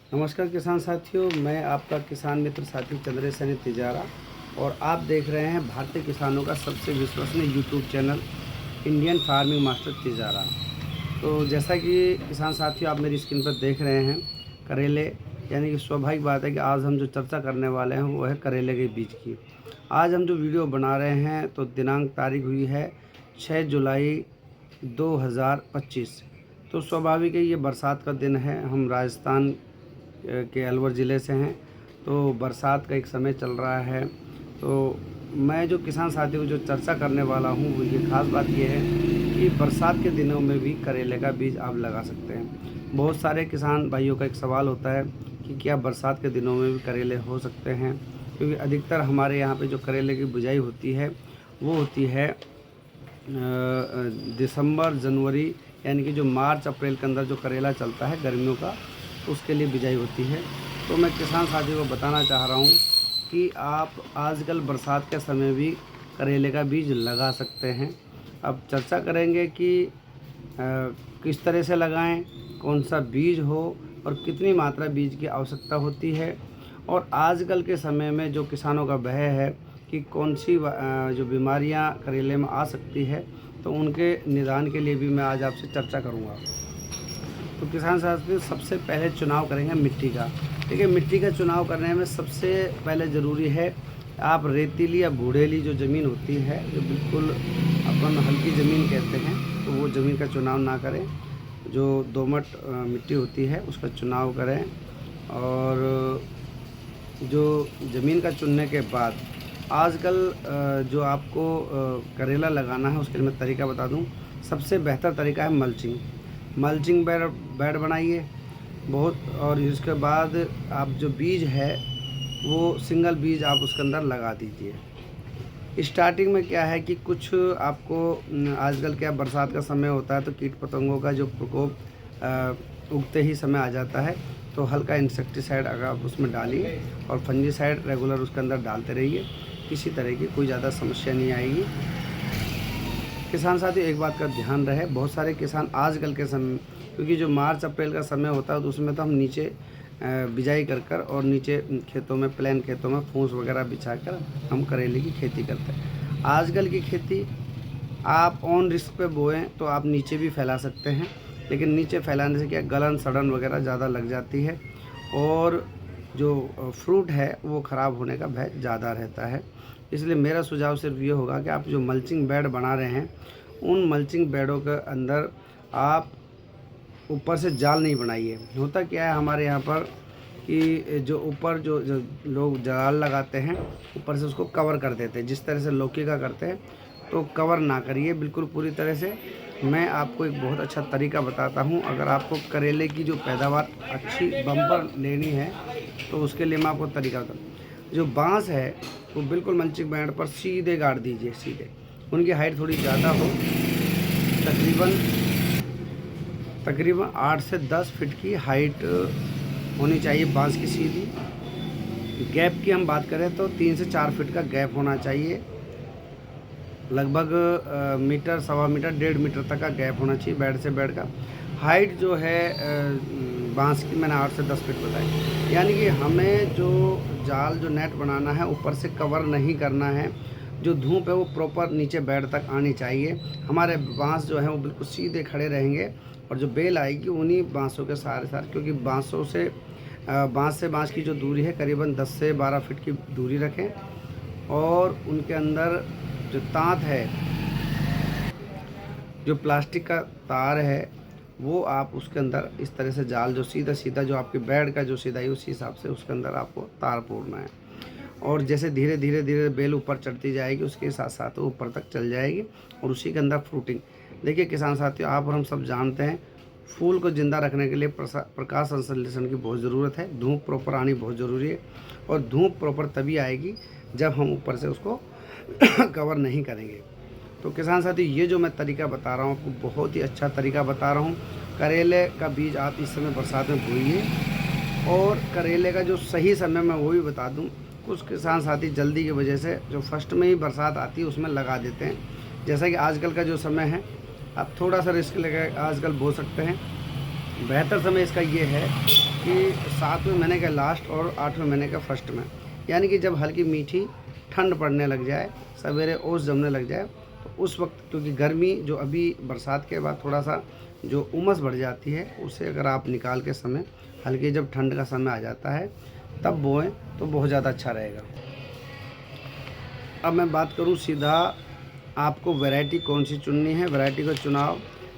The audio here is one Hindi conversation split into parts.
नमस्कार किसान साथियों, मैं आपका किसान मित्र साथी चंद्रेश तिजारा और आप देख रहे हैं भारतीय किसानों का सबसे विश्वसनीय YouTube channel Indian farming master Tijara. तो जैसा कि किसान साथियों आप मेरी स्क्रीन पर देख रहे हैं, करेले यानी कि स्वाभाविक बात है कि आज हम जो चर्चा करने वाले हैं वो है करेले के बीज की। आज हम जो वीडियो बना रहे हैं तो दिनांक तारीख हुई है 6 जुलाई 2025। तो स्वाभाविक है ये बरसात का दिन है। हम राजस्थान के अलवर ज़िले से हैं, तो बरसात का एक समय चल रहा है। तो मैं जो किसान साथियों को जो चर्चा करने वाला हूँ वो ये ख़ास बात ये है कि बरसात के दिनों में भी करेले का बीज आप लगा सकते हैं। बहुत सारे किसान भाइयों का एक सवाल होता है कि क्या बरसात के दिनों में भी करेले हो सकते हैं, क्योंकि अधिकतर हमारे यहाँ पे जो करेले की बुझाई होती है वो होती है दिसंबर जनवरी, यानी कि जो मार्च अप्रैल के अंदर जो करेला चलता है गर्मियों का, उसके लिए बिजाई होती है। तो मैं किसान साथियों को बताना चाह रहा हूँ कि आप आजकल बरसात के समय भी करेले का बीज लगा सकते हैं। अब चर्चा करेंगे कि किस तरह से लगाएं, कौन सा बीज हो और कितनी मात्रा बीज की आवश्यकता होती है, और आजकल के समय में जो किसानों का भय है कि कौन सी जो बीमारियां करेले में आ सकती है, तो उनके निदान के लिए भी मैं आज आपसे चर्चा करूंगा। तो किसान साथियों सबसे पहले चुनाव करेंगे मिट्टी का। देखिए, मिट्टी का चुनाव करने में सबसे पहले ज़रूरी है आप रेतीली या भूड़ेली जो ज़मीन होती है, जो बिल्कुल अपन हल्की ज़मीन कहते हैं, तो वो ज़मीन का चुनाव ना करें। जो दोमट मिट्टी होती है उसका चुनाव करें। और जो ज़मीन का चुनने के बाद आजकल जो आपको करेला लगाना है उसके लिए मैं तरीका बता दूं। सबसे बेहतर तरीका है मल्चिंग बेड बनाइए बहुत, और इसके बाद आप जो बीज है वो सिंगल बीज आप उसके अंदर लगा दीजिए। स्टार्टिंग में क्या है कि कुछ आपको आजकल क्या बरसात का समय होता है तो कीट पतंगों का जो प्रकोप उगते ही समय आ जाता है, तो हल्का इंसेक्टिसाइड अगर आप उसमें डालिए और फंजीसाइड रेगुलर उसके अंदर डालते रहिए, किसी तरह की कोई ज़्यादा समस्या नहीं आएगी। किसान साथियों एक बात का ध्यान रहे, बहुत सारे किसान आजकल के समय, क्योंकि जो मार्च अप्रैल का समय होता है तो उसमें तो हम नीचे बिजाई कर और नीचे खेतों में, प्लेन खेतों में फूस वगैरह बिछाकर हम करेले की खेती करते हैं। आजकल की खेती आप ऑन रिस्क पे बोएं तो आप नीचे भी फैला सकते हैं, लेकिन नीचे फैलाने से क्या गलन सड़न वगैरह ज़्यादा लग जाती है और जो फ्रूट है वो ख़राब होने का भय ज़्यादा रहता है। इसलिए मेरा सुझाव सिर्फ ये होगा कि आप जो मल्चिंग बेड बना रहे हैं उन मल्चिंग बेडों के अंदर आप ऊपर से जाल नहीं बनाइए। होता क्या है हमारे यहाँ पर कि जो ऊपर जो लोग जाल लगाते हैं ऊपर से उसको कवर कर देते हैं, जिस तरह से लौकी का करते हैं, तो कवर ना करिए बिल्कुल पूरी तरह से। मैं आपको एक बहुत अच्छा तरीका बताता हूँ। अगर आपको करेले की जो पैदावार अच्छी बम्पर लेनी है तो उसके लिए मैं आपको तरीका बताऊँ। जो बांस है वो बिल्कुल मल्चिंग बेड पर सीधे गाड़ दीजिए, सीधे। उनकी हाइट थोड़ी ज़्यादा हो, तकरीबन 8 से 10 फीट की हाइट होनी चाहिए बांस की सीधी। गैप की हम बात करें तो 3 से 4 फीट का गैप होना चाहिए। लगभग मीटर, सवा मीटर, 1.5 मीटर तक का गैप होना चाहिए बेड से बेड का। हाइट जो है बांस की मैंने 8 से 10 फीट बताई। यानी कि हमें जो जाल, जो नेट बनाना है ऊपर से कवर नहीं करना है। जो धूप है वो प्रॉपर नीचे बेड तक आनी चाहिए। हमारे बांस जो है वो बिल्कुल सीधे खड़े रहेंगे और जो बेल आएगी उन्हीं बांसों के सारे साथ, क्योंकि बांसों से बांस की जो दूरी है करीबन 10 से 12 फीट की दूरी रखें। और उनके अंदर जो तांत है, जो प्लास्टिक का तार है, वो आप उसके अंदर इस तरह से जाल जो सीधा सीधा जो आपके बेड का जो सीधाई उसी हिसाब से उसके अंदर आपको तार पूरना है। और जैसे धीरे धीरे धीरे बेल ऊपर चढ़ती जाएगी उसके साथ साथ वो ऊपर तक चल जाएगी और उसी के अंदर फ्रूटिंग। देखिए किसान साथियों, आप और हम सब जानते हैं फूल को ज़िंदा रखने के लिए प्रकाश संश्लेषण की बहुत ज़रूरत है। धूप प्रॉपर आनी बहुत ज़रूरी है, और धूप प्रॉपर तभी आएगी जब हम ऊपर से उसको कवर नहीं करेंगे। तो किसान साथी ये जो मैं तरीका बता रहा हूँ आपको बहुत ही अच्छा तरीका बता रहा हूँ। करेले का बीज आप इस समय बरसात में बोइए, और करेले का जो सही समय मैं वो भी बता दूँ। कुछ किसान साथी जल्दी की वजह से जो फर्स्ट में ही बरसात आती है उसमें लगा देते हैं। जैसा कि आजकल का जो समय है, आप थोड़ा सा रिस्क लेकर आजकल बो सकते हैं। बेहतर समय इसका ये है कि 7वें महीने के लास्ट और 8वें महीने के फर्स्ट में, यानी कि जब हल्की मीठी ठंड पड़ने लग जाए, सवेरे ओस जमने लग जाए, तो उस वक्त, क्योंकि गर्मी जो अभी बरसात के बाद थोड़ा सा जो उमस बढ़ जाती है, उसे अगर आप निकाल के समय हल्की जब ठंड का समय आ जाता है तब बोएं तो बहुत ज़्यादा अच्छा रहेगा। अब मैं बात करूं सीधा, आपको वैरायटी कौन सी चुननी है, वैरायटी का चुनाव।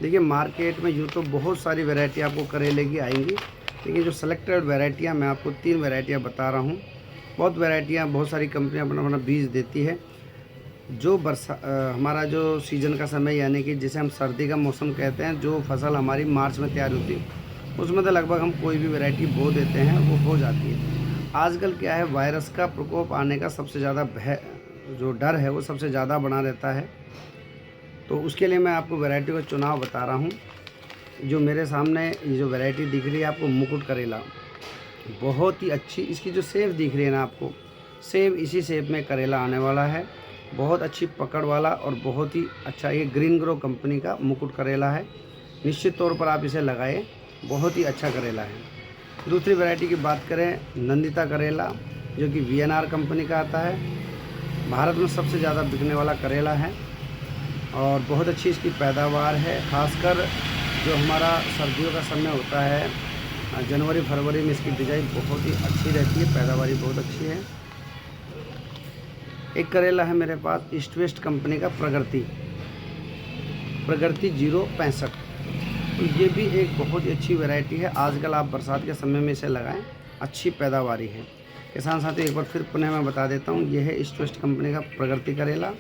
देखिए मार्केट में यूँ तो बहुत सारी वैरायटी आपको करेले की आएंगी, लेकिन जो सेलेक्टेड वैरायटियाँ मैं आपको 3 वैरायटियाँ बता रहा हूँ। बहुत वैरायटियाँ, बहुत सारी कंपनियाँ अपना अपना बीज देती है। जो हमारा जो सीज़न का समय, यानी कि जिसे हम सर्दी का मौसम कहते हैं, जो फसल हमारी मार्च में तैयार होती है, उसमें तो लगभग हम कोई भी वैरायटी बो देते हैं, वो हो जाती है। आजकल क्या है, वायरस का प्रकोप आने का सबसे ज़्यादा जो डर है वो सबसे ज़्यादा बना रहता है। तो उसके लिए मैं आपको वैरायटी का चुनाव बता रहा हूँ। जो मेरे सामने ये जो वैरायटी दिख रही है आपको, मुकुट करेला, बहुत ही अच्छी इसकी जो शेप दिख रही है ना आपको, सेम इसी शेप में करेला आने वाला है। बहुत अच्छी पकड़ वाला और बहुत ही अच्छा, ये ग्रीन ग्रो कंपनी का मुकुट करेला है। निश्चित तौर पर आप इसे लगाएं, बहुत ही अच्छा करेला है। दूसरी वैरायटी की बात करें, नंदिता करेला, जो कि वीएनआर कंपनी का आता है। भारत में सबसे ज़्यादा बिकने वाला करेला है और बहुत अच्छी इसकी पैदावार है। खासकर जो हमारा सर्दियों का समय होता है, जनवरी फरवरी में इसकी बिजाई बहुत ही अच्छी रहती है, पैदावारी बहुत अच्छी है। एक करेला है मेरे पास ईस्ट वेस्ट कंपनी का प्रगति 065, तो ये भी एक बहुत ही अच्छी वैरायटी है। आजकल आप बरसात के समय में इसे लगाएं, अच्छी पैदावारी है। किसान साथी एक बार फिर पुनः मैं बता देता हूँ, ये है ईस्ट वेस्ट कंपनी का प्रगति करेला,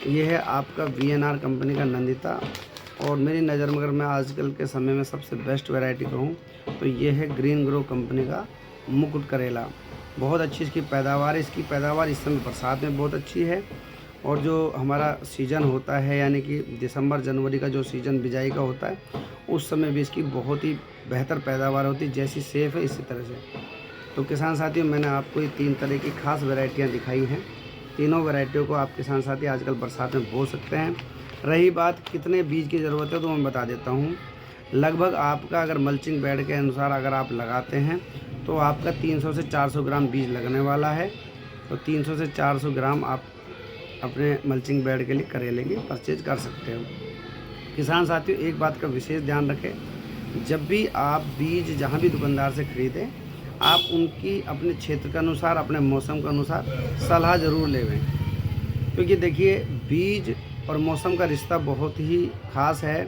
ये है आपका वीएनआर कंपनी का नंदिता, और मेरी नज़र में अगर मैं आजकल के समय में सबसे बेस्ट वैरायटी कहूँ तो ये है ग्रीन ग्रो कंपनी का मुकुट करेला। बहुत अच्छी इसकी पैदावार है। इसकी पैदावार इस समय बरसात में बहुत अच्छी है, और जो हमारा सीज़न होता है, यानी कि दिसंबर जनवरी का जो सीज़न बिजाई का होता है, उस समय भी इसकी बहुत ही बेहतर पैदावार होती है। जैसी सेफ है इसी तरह से। तो किसान साथियों, मैंने आपको ये 3 तरह की खास वैरायटियाँ दिखाई हैं। तीनों वैरायटियों को आप किसान साथी आजकल बरसात में बो सकते हैं। रही बात कितने बीज की ज़रूरत है, तो मैं बता देता हूँ। लगभग आपका अगर मल्चिंग बेड के अनुसार अगर आप लगाते हैं तो आपका 300 से 400 ग्राम बीज लगने वाला है। तो 300 से 400 ग्राम आप अपने मल्चिंग बेड के लिए करेले की परचेज कर सकते हो। किसान साथियों, एक बात का विशेष ध्यान रखें, जब भी आप बीज जहाँ भी दुकानदार से ख़रीदें, आप उनकी अपने क्षेत्र के अनुसार, अपने मौसम के अनुसार सलाह ज़रूर लेवें, क्योंकि देखिए बीज और मौसम का रिश्ता बहुत ही ख़ास है।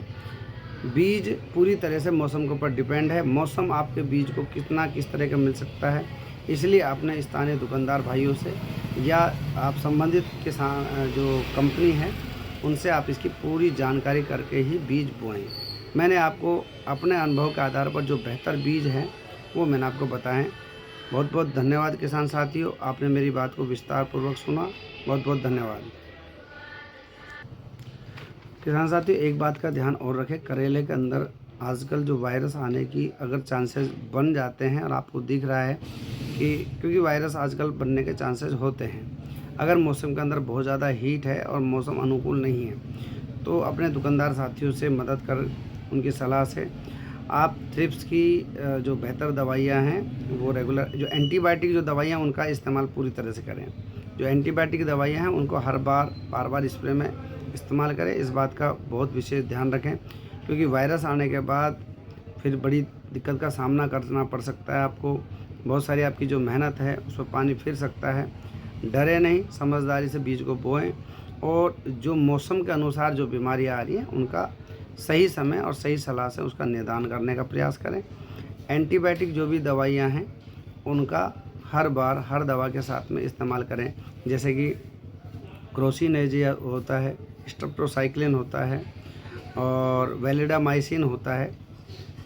बीज पूरी तरह से मौसम के ऊपर डिपेंड है। मौसम आपके बीज को किस तरह का मिल सकता है, इसलिए आपने स्थानीय दुकानदार भाइयों से या आप संबंधित किसान जो कंपनी है उनसे आप इसकी पूरी जानकारी करके ही बीज बोएं। मैंने आपको अपने अनुभव के आधार पर जो बेहतर बीज हैं वो मैंने आपको बताएं। बहुत बहुत धन्यवाद किसान साथियों, आपने मेरी बात को विस्तार पूर्वक सुना। बहुत बहुत धन्यवाद। किसान साथियों, एक बात का ध्यान और रखें, करेले के अंदर आजकल जो वायरस आने की अगर चांसेस बन जाते हैं, और आपको दिख रहा है कि क्योंकि वायरस आजकल बनने के चांसेस होते हैं, अगर मौसम के अंदर बहुत ज़्यादा हीट है और मौसम अनुकूल नहीं है, तो अपने दुकानदार साथियों से मदद कर उनकी सलाह से आप थ्रिप्स की जो बेहतर दवाइयाँ हैं वो रेगुलर, जो एंटीबायोटिक जो दवाइयाँ उनका इस्तेमाल पूरी तरह से करें। जो एंटीबायोटिक दवाइयाँ हैं उनको हर बार स्प्रे में इस्तेमाल करें। इस बात का बहुत विशेष ध्यान रखें, क्योंकि वायरस आने के बाद फिर बड़ी दिक्कत का सामना करना पड़ सकता है आपको। बहुत सारी आपकी जो मेहनत है उस पर पानी फिर सकता है। डरे नहीं, समझदारी से बीज को बोएं, और जो मौसम के अनुसार जो बीमारियां आ रही हैं उनका सही समय और सही सलाह से उसका निदान करने का प्रयास करें। एंटीबायोटिक जो भी दवाइयाँ हैं उनका हर दवा के साथ में इस्तेमाल करें, जैसे कि क्रोसिनेजिया होता है, स्ट्रेप्टोसाइक्लिन होता है और वैलिडामाइसिन होता है।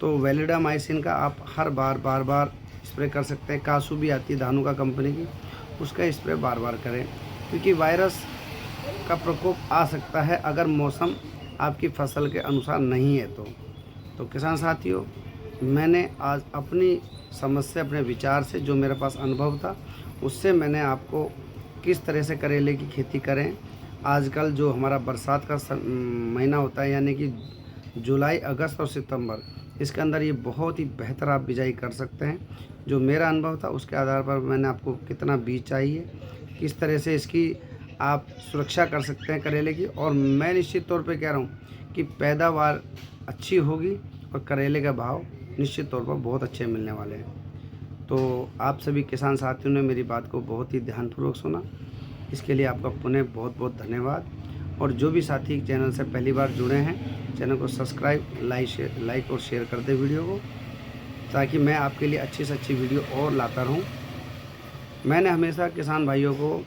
तो वैलिडामाइसिन का आप हर बार स्प्रे कर सकते हैं। कासू भी आती है धानुका कंपनी की, उसका स्प्रे बार करें, क्योंकि वायरस का प्रकोप आ सकता है अगर मौसम आपकी फसल के अनुसार नहीं है। तो किसान साथियों, मैंने आज अपनी समझ से, अपने विचार से, जो मेरे पास अनुभव था उससे मैंने आपको किस तरह से करेले की खेती करें। आजकल जो हमारा बरसात का महीना होता है, यानी कि जुलाई, अगस्त और सितंबर, इसके अंदर ये बहुत ही बेहतर आप बिजाई कर सकते हैं। जो मेरा अनुभव था उसके आधार पर मैंने आपको कितना बीज चाहिए, किस तरह से इसकी आप सुरक्षा कर सकते हैं करेले की, और मैं निश्चित तौर पे कह रहा हूँ कि पैदावार अच्छी होगी और करेले का भाव निश्चित तौर पर बहुत अच्छे मिलने वाले हैं। तो आप सभी किसान साथियों ने मेरी बात को बहुत ही ध्यानपूर्वक सुना, इसके लिए आपका पुनः बहुत बहुत धन्यवाद। और जो भी साथी चैनल से पहली बार जुड़े हैं, चैनल को सब्सक्राइब, लाइक और शेयर कर दें वीडियो को, ताकि मैं आपके लिए अच्छी से अच्छी वीडियो और लाता रहूं। मैंने हमेशा किसान भाइयों को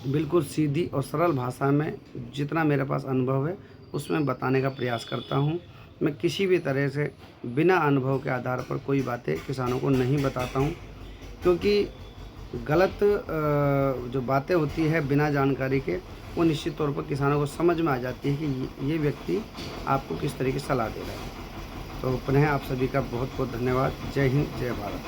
बिल्कुल सीधी और सरल भाषा में जितना मेरे पास अनुभव है उसमें बताने का प्रयास करता हूं। मैं किसी भी तरह से बिना अनुभव के आधार पर कोई बातें किसानों को नहीं बताता हूं, क्योंकि गलत जो बातें होती है बिना जानकारी के, वो निश्चित तौर पर किसानों को समझ में आ जाती है कि ये व्यक्ति आपको किस तरह की सलाह दे रहा है। तो पुनः आप सभी का बहुत बहुत धन्यवाद। जय हिंद, जय भारत।